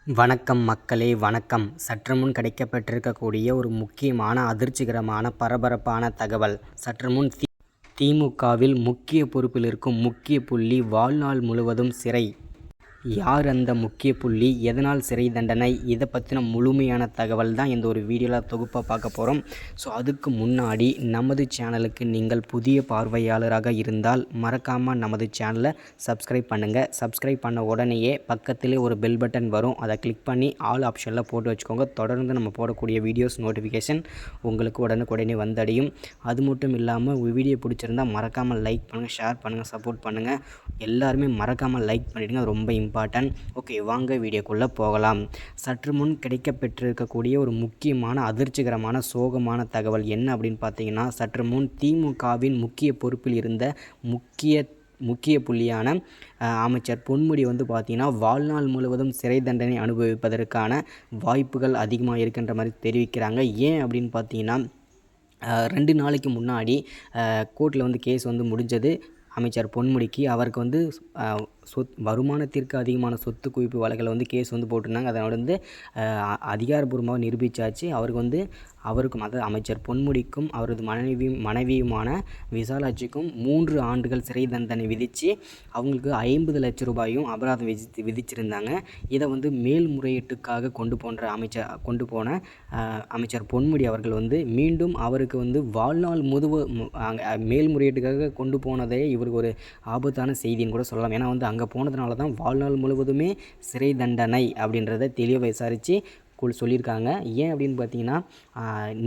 வணக்கம் மக்களே வணக்கம். சற்று முன் கிடைக்கப்பெற்றிருக்கக்கூடிய ஒரு முக்கியமான அதிர்ச்சிகரமான பரபரப்பான தகவல். சற்று முன் திமுகவில் முக்கிய பொறுப்பில் இருக்கும் முக்கிய புள்ளி வாழ்நாள் முழுவதும் சிறை. யார் அந்த முக்கிய புள்ளி, எதனால் சிறை தண்டனை, இதை பற்றின முழுமையான தகவல் தான் இந்த ஒரு வீடியோவில் தொகுப்பாக பார்க்க போகிறோம். ஸோ அதுக்கு முன்னாடி நமது சேனலுக்கு நீங்கள் புதிய பார்வையாளராக இருந்தால் மறக்காமல் நமது சேனலை சப்ஸ்கிரைப் பண்ணுங்கள். சப்ஸ்கிரைப் பண்ண உடனேயே பக்கத்திலே ஒரு பெல் பட்டன் வரும், அதை கிளிக் பண்ணி ஆல் ஆப்ஷனில் போட்டு வச்சுக்கோங்க. தொடர்ந்து நம்ம போடக்கூடிய வீடியோஸ் நோட்டிஃபிகேஷன் உங்களுக்கு உடனுக்குடனே வந்தடையும். அது மட்டும் இல்லாமல் வீடியோ பிடிச்சிருந்தால் மறக்காமல் லைக் பண்ணுங்கள், ஷேர் பண்ணுங்கள், சப்போர்ட் பண்ணுங்கள். எல்லாருமே மறக்காமல் லைக் பண்ணிவிடுங்க, ரொம்ப இம்பார்ட்டன்ட். ஓகே, வாங்க வீடியோக்குள்ளே போகலாம். சற்று முன் கிடைக்கப்பெற்றிருக்கக்கூடிய ஒரு முக்கியமான அதிர்ச்சிகரமான சோகமான தகவல் என்ன அப்படின்னு பார்த்தீங்கன்னா, சற்று முன் திமுகவின் முக்கிய பொறுப்பில் இருந்த முக்கிய புள்ளியான அமைச்சர் பொன்முடி வந்து பார்த்திங்கன்னா வாழ்நாள் முழுவதும் சிறை தண்டனை அனுபவிப்பதற்கான வாய்ப்புகள் அதிகமாக இருக்கின்ற மாதிரி தெரிவிக்கிறாங்க. ஏன் அப்படின்னு பார்த்தீங்கன்னா, 2 நாளைக்கு முன்னாடி கோர்ட்டில் வந்து கேஸ் வந்து முடிஞ்சது. அமைச்சர் பொன்முடிக்கு அவருக்கு வந்து வருமானத்திற்கு அதிகமான சொத்து குவிப்பு வழக்கில் வந்து கேஸ் வந்து போட்டிருந்தாங்க. அதனோட வந்து அதிகாரப்பூர்வமாக நிரூபித்தாச்சு. அவருக்கும் அதாவது அமைச்சர் பொன்முடிக்கும் அவரது மனைவியுமான விசாலாட்சிக்கும் 3 ஆண்டுகள் சிறை தண்டனை விதித்து அவங்களுக்கு 50 லட்சம் ரூபாயும் அபராதம் விதிச்சிருந்தாங்க. இதை வந்து மேல்முறையீட்டுக்காக கொண்டு போன அமைச்சர் பொன்முடி அவர்கள் வந்து மீண்டும் அவருக்கு வந்து வாழ்நாள் மேல்முறையீட்டுக்காக கொண்டு போனதே இவருக்கு ஒரு ஆபத்தான செய்தின்னு கூட சொல்லலாம். ஏன்னா வந்து அங்கே போனதுனால தான் வாழ்நாள் முழுவதுமே சிறை தண்டனை அப்படின்றத தெளிவாக விசாரித்து சொல்லியிருக்காங்க. ஏன் அப்படின்னு பார்த்தீங்கன்னா,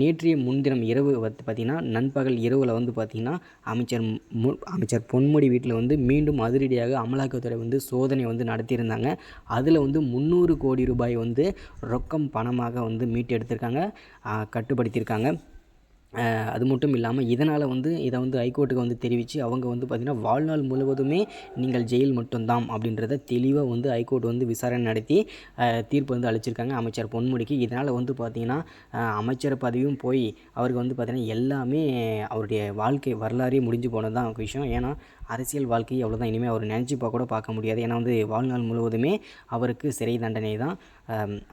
நேற்றைய முன்தினம் இரவு பார்த்திங்கன்னா நண்பகல் இரவில் வந்து பார்த்திங்கன்னா அமைச்சர் பொன்முடி வீட்டில் வந்து மீண்டும் அதிரடியாக அமலாக்கத்துறை வந்து சோதனை வந்து நடத்தியிருந்தாங்க. அதில் வந்து 300 கோடி ரூபாய் வந்து ரொக்கம் பணமாக வந்து மீட்டெடுத்திருக்காங்க, கட்டுப்படுத்தியிருக்காங்க. அது மட்டும் இல்லாமல் இதனால் வந்து இதை வந்து ஹைகோர்ட்டுக்கு வந்து தெரிவித்து அவங்க வந்து பார்த்திங்கன்னா வாழ்நாள் முழுவதுமே நீங்கள் ஜெயில் மட்டும்தான் அப்படின்றத தெளிவாக வந்து ஹைகோர்ட் வந்து விசாரணை நடத்தி தீர்ப்பு வந்து அளிச்சிருக்காங்க அமைச்சர் பொன்முடிக்கு. இதனால் வந்து பார்த்திங்கன்னா அமைச்சர் பதவியும் போய் அவருக்கு வந்து பார்த்திங்கன்னா எல்லாமே அவருடைய வாழ்க்கை வரலாறே முடிஞ்சு போனது தான் விஷயம். ஏன்னா அரசியல் வாழ்க்கை அவ்வளோதான், இனிமேல் அவர் நினச்சி கூட பார்க்க முடியாது. ஏன்னா வந்து வாழ்நாள் முழுவதுமே அவருக்கு சிறை தண்டனை தான்.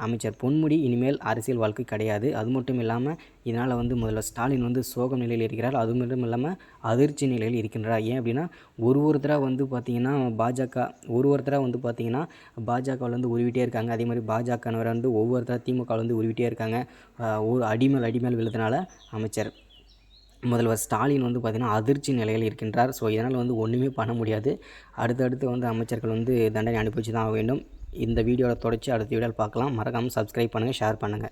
அமைச்சர் பொன்முடி இனிமேல் அரசியல் வாழ்க்கை கிடையாது. அது மட்டும் இல்லாமல் இதனால் வந்து முதல்வர் ஸ்டாலின் வந்து சோகம் நிலையில் இருக்கிறார். அது மட்டும் இல்லாமல் அதிர்ச்சி நிலையில் இருக்கின்றார். ஏன் அப்படின்னா ஒருத்தராக வந்து பார்த்திங்கன்னா ஒருத்தராக வந்து பார்த்திங்கன்னா பாஜகவில் வந்து உருவிட்டே இருக்காங்க. அதே மாதிரி பாஜகவினர் வந்து ஒவ்வொருத்தராக திமுகவில் வந்து உருவிட்டே இருக்காங்க. ஒரு அடிமேல் விழுதுனால முதல்வர் ஸ்டாலின் வந்து பார்த்திங்கன்னா அதிர்ச்சி நிலையில் இருக்கின்றார். ஸோ இதனால் வந்து ஒன்றுமே பண்ண முடியாது. அடுத்தடுத்து வந்து அமைச்சர்கள் வந்து தண்டனை அனுப்பிச்சு தான் ஆக வேண்டும். இந்த வீடியோவில் தொடர்ச்சி அடுத்த வீடியோவில் பார்க்கலாம். மறக்காமல் சப்ஸ்கிரைப் பண்ணுங்கள், ஷேர் பண்ணுங்கள்.